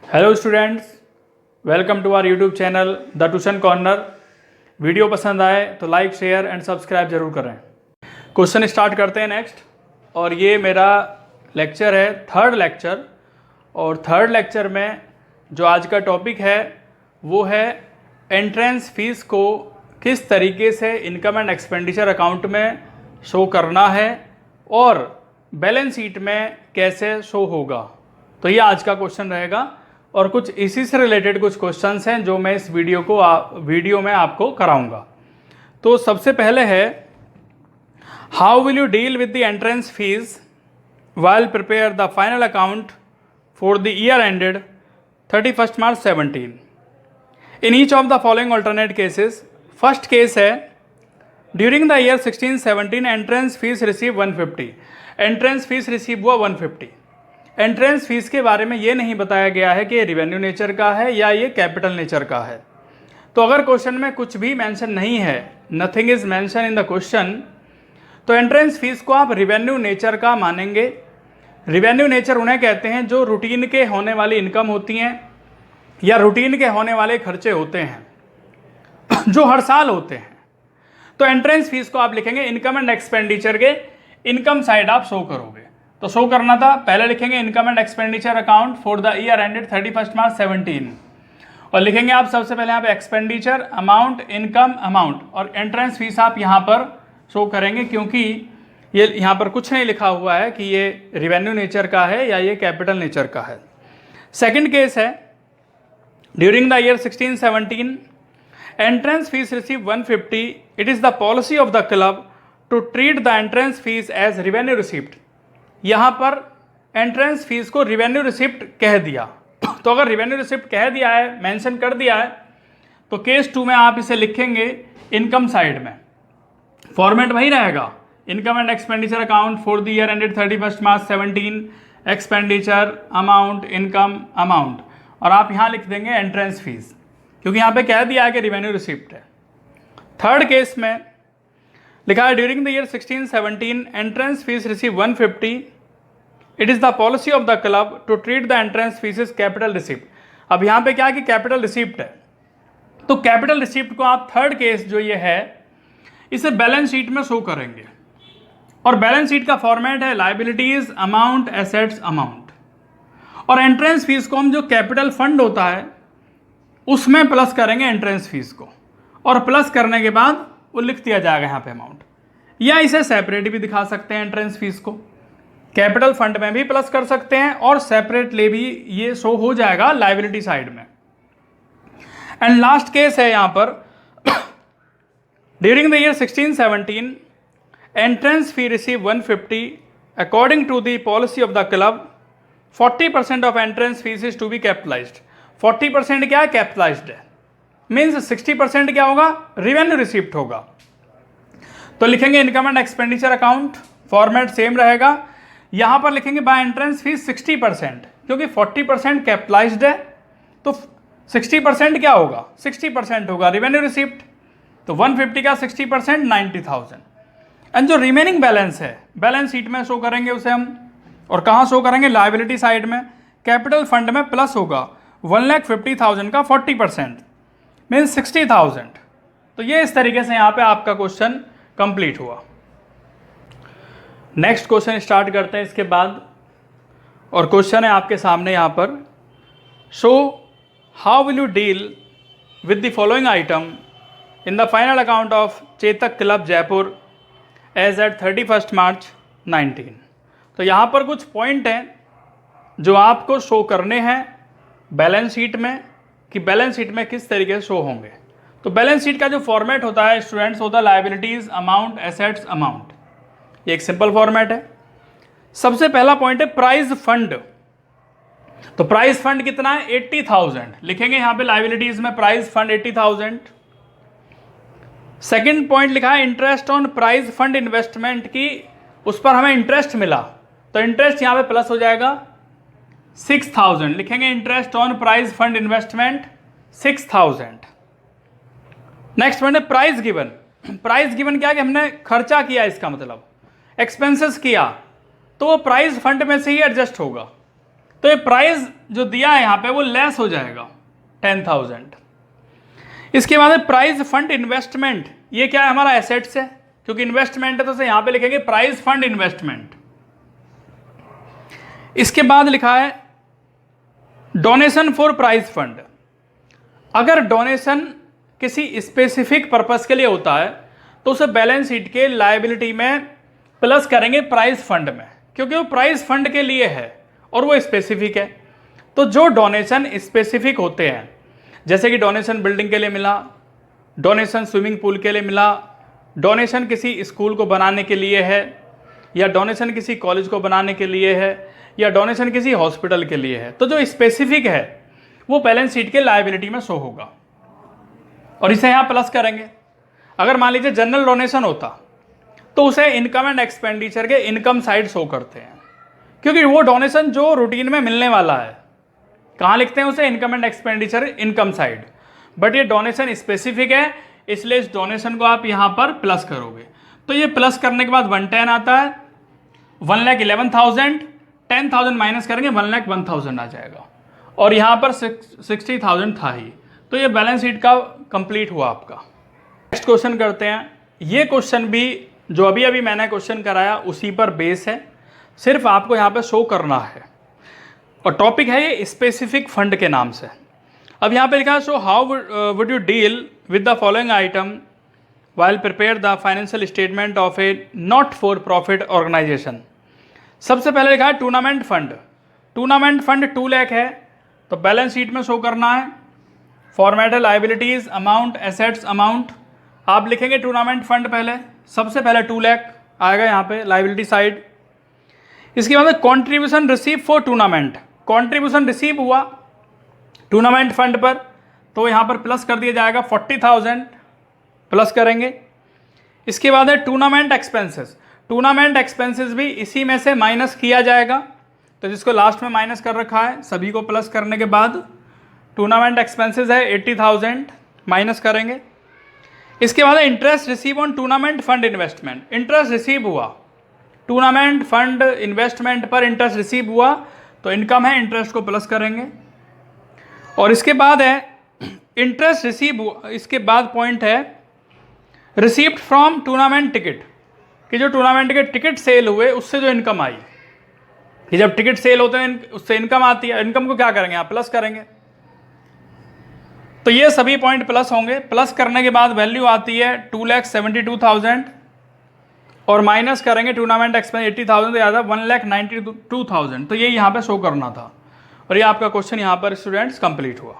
Hello students, welcome to our YouTube channel the tuition corner. Video पसंद आए तो like share and subscribe जरूर करें। क्वेश्चन स्टार्ट करते हैं नेक्स्ट। और ये मेरा लेक्चर है, थर्ड लेक्चर। और थर्ड लेक्चर में जो आज का टॉपिक है वो है एंट्रेंस फीस को किस तरीके से इनकम एंड एक्सपेंडिचर अकाउंट में शो करना है और बैलेंस शीट में कैसे शो होगा। तो ये आज का क्वेश्चन रहेगा और कुछ इसी से रिलेटेड कुछ क्वेश्चंस हैं जो मैं इस वीडियो में आपको कराऊंगा। तो सबसे पहले है, how will you deal with the entrance fees while prepare the final account for the year ended 31st March 17. In each of the following alternate cases, first case है, during the year 16-17 entrance fees receive 150, entrance fees receive हुआ 150। Entrance fees के बारे में ये नहीं बताया गया है कि ये रिवेन्यू नेचर का है या ये कैपिटल नेचर का है। तो अगर क्वेश्चन में कुछ भी मेंशन नहीं है, nothing is mention in the question, तो एंट्रेंस फीस को आप रिवेन्यू नेचर का मानेंगे। रिवेन्यू नेचर उन्हें कहते हैं जो रूटीन के होने वाली इनकम होती हैं या रूटीन के होने वाले खर्चे होते हैं जो हर साल होते हैं। तो एंट्रेंस फीस को आप लिखेंगे इनकम एंड एक्सपेंडिचर के इनकम साइड आप शो करोगे। तो शो करना था, पहले लिखेंगे income and expenditure account for the year ended 31st मार्च 17 और लिखेंगे आप सबसे पहले यहाँ पे एक्सपेंडिचर अमाउंट, इनकम अमाउंट और एंट्रेंस फीस आप यहाँ पर शो करेंगे क्योंकि ये यहाँ पर कुछ नहीं लिखा हुआ है कि ये रिवेन्यू नेचर का है या ये कैपिटल नेचर का है। सेकंड केस है, during the year 16-17 entrance fees receive 150, it is the policy of the club to treat the entrance fees as revenue receipt. यहाँ पर एंट्रेंस फीस को रिवेन्यू रिसिप्ट कह दिया। तो अगर रिवेन्यू रिसिप्ट कह दिया है, मेंशन कर दिया है, तो केस 2 में आप इसे लिखेंगे इनकम साइड में। फॉर्मेट वही रहेगा, income and expenditure account for the year ended 31st March 17, expenditure amount, income amount और आप यहाँ लिख देंगे एंट्रेंस फीस क्योंकि यहाँ पे कह दिया है कि रिवेन्यू रिसिप्ट है। थर्ड केस में लिखा है during the year 16-17 entrance fees receive 150, it is the policy of the club to treat the entrance fees is capital receipt. अब यहाँ पे क्या है कि कैपिटल रिसिप्ट है, तो कैपिटल रिसिप्ट को आप थर्ड केस जो ये है इसे बैलेंस शीट में शो करेंगे और बैलेंस शीट का फॉर्मेट है लायबिलिटीज अमाउंट, एसेट्स अमाउंट और एंट्रेंस फीस को हम जो कैपिटल फंड होता है उसमें प्लस करेंगे एंट्रेंस फीस को और प्लस करने के बाद वो लिख दिया जाएगा यहाँ पे अमाउंट। या इसे सेपरेट भी दिखा सकते हैं, एंट्रेंस फीस को कैपिटल फंड में भी प्लस कर सकते हैं और सेपरेटली भी ये शो हो जाएगा लायबिलिटी साइड में। एंड लास्ट केस है यहाँ पर, during the year 16-17 entrance fee receive 150, according to the policy of the club 40% of entrance fees is to be capitalized. 40% क्या है? कैपिटलाइज्ड है, मीन्स 60% क्या होगा? रिवेन्यू रिसिप्ट होगा। तो लिखेंगे income and expenditure account, format same रहेगा। यहां पर लिखेंगे बाय एंट्रेंस फीस 60% क्योंकि 40% कैपिटलाइज्ड है, तो 60% क्या होगा? 60% होगा रिवेन्यू रिसिप्ट। तो 150 का 60% 90,000 एंड जो रिमेनिंग बैलेंस है बैलेंस शीट में शो करेंगे उसे हम, और कहाँ शो करेंगे? लायबिलिटी साइड में। कैपिटल फंड में प्लस होगा 1,50,000 का 40% मीन्स 60,000। तो ये इस तरीके से यहाँ पे आपका क्वेश्चन कंप्लीट हुआ। नेक्स्ट क्वेश्चन स्टार्ट करते हैं इसके बाद, और क्वेश्चन है आपके सामने यहाँ पर, show how will you deal with the following item in the final account of Chetak club Jaipur as at 31st March 19। तो यहाँ पर कुछ पॉइंट हैं जो आपको शो करने हैं बैलेंस शीट में कि बैलेंस शीट में किस तरीके से शो होंगे। तो बैलेंस शीट का जो फॉर्मेट होता है स्टूडेंट्स, होता है लायबिलिटीज अमाउंट, एसेट्स अमाउंट। ये एक सिंपल फॉर्मेट है। सबसे पहला पॉइंट है प्राइज फंड। तो प्राइज फंड कितना है? 80,000 लिखेंगे यहाँ पे लायबिलिटीज में, प्राइज फंड 80,000। सेकेंड पॉइंट लिखा है interest on prize fund investment की, उस पर हमें इंटरेस्ट मिला, तो इंटरेस्ट यहाँ पे प्लस हो जाएगा 6,000 लिखेंगे interest on prize fund investment 6,000। Next point है प्राइस गिवन। प्राइस गिवन क्या कि हमने खर्चा किया, इसका मतलब एक्सपेंसेस किया, तो वो प्राइस फंड में से ही एडजस्ट होगा। तो ये प्राइस जो दिया है यहाँ पे वो लेस हो जाएगा 10,000। इसके बाद है प्राइस फंड इन्वेस्टमेंट, ये क्या है हमारा एसेट्स है, क्योंकि इन्वेस्टमेंट है तो यहाँ पे लिखेंगे प्राइस फंड इन्वेस्टमेंट। इसके बाद लिखा है डोनेशन फॉर प्राइज फंड। अगर डोनेशन किसी स्पेसिफिक पर्पस के लिए होता है तो उसे बैलेंस शीट के लायबिलिटी में प्लस करेंगे प्राइज फंड में, क्योंकि वो प्राइज फंड के लिए है और वो स्पेसिफिक है। तो जो डोनेशन स्पेसिफिक होते हैं, जैसे कि डोनेशन बिल्डिंग के लिए मिला, डोनेशन स्विमिंग पूल के लिए मिला, डोनेशन किसी स्कूल को बनाने के लिए है, या डोनेशन किसी कॉलेज को बनाने के लिए है, या डोनेशन किसी हॉस्पिटल के लिए है, तो जो स्पेसिफिक है वो बैलेंस शीट के लायबिलिटी में शो होगा और इसे यहाँ प्लस करेंगे। अगर मान लीजिए जनरल डोनेशन होता तो उसे इनकम एंड एक्सपेंडिचर के इनकम साइड शो करते हैं, क्योंकि वो डोनेशन जो रूटीन में मिलने वाला है, कहाँ लिखते हैं उसे, income and expenditure income side. But ये डोनेशन स्पेसिफिक है, इसलिए इस डोनेशन को आप यहाँ पर प्लस करोगे। तो ये प्लस करने के बाद 110 आता है, 1,11,000, 10,000 माइनस करेंगे 1,01,000 आ जाएगा, और यहाँ पर 60,000 था ही। तो ये बैलेंस शीट का कंप्लीट हुआ आपका। नेक्स्ट क्वेश्चन करते हैं। ये क्वेश्चन भी जो अभी अभी मैंने क्वेश्चन कराया उसी पर बेस है, सिर्फ आपको यहाँ पे शो करना है, और टॉपिक है ये स्पेसिफिक फंड के नाम से। अब यहाँ पे लिखा है, so how would you deal with the following item while prepare the financial statement of a not for profit organization. सबसे पहले लिखा है tournament fund. Tournament fund 2 lakh है, तो बैलेंस शीट में शो करना है। फॉर्मेट है लाइबिलिटीज अमाउंट, एसेट्स अमाउंट। आप लिखेंगे टूर्नामेंट फंड पहले, सबसे पहले 2 लाख आएगा यहाँ पे लाइबिलिटी साइड। इसके बाद contribution receive for tournament. Contribution receive हुआ टूर्नामेंट फंड पर, तो यहाँ पर प्लस कर दिया जाएगा 40,000 प्लस करेंगे। इसके बाद है टूर्नामेंट एक्सपेंसेस। टूर्नामेंट एक्सपेंसेस भी इसी में से माइनस किया जाएगा, तो जिसको लास्ट में माइनस कर रखा है सभी को प्लस करने के बाद टूर्नामेंट एक्सपेंसेस है 80,000 माइनस करेंगे। इसके बाद है interest receive on tournament fund investment. Interest receive हुआ टूर्नामेंट फंड इन्वेस्टमेंट पर, इंटरेस्ट रिसीव हुआ तो इनकम है, इंटरेस्ट को प्लस करेंगे। और इसके बाद है इंटरेस्ट रिसीव हुआ, इसके बाद पॉइंट है रिसीव्ड फ्रॉम टूर्नामेंट टिकट, कि जो टूर्नामेंट के टिकट सेल हुए उससे जो इनकम आई, कि जब टिकट सेल होते हैं उससे इनकम आती है, इनकम को क्या करेंगे आप प्लस करेंगे। तो ये सभी पॉइंट प्लस होंगे। प्लस करने के बाद वैल्यू आती है 2,72,000 और माइनस करेंगे टूर्नामेंट एक्सपेंस 80,000 से ज़्यादा 1,92,000। तो ये यहाँ पे शो करना था, और ये आपका क्वेश्चन यहाँ पर स्टूडेंट्स कंप्लीट हुआ।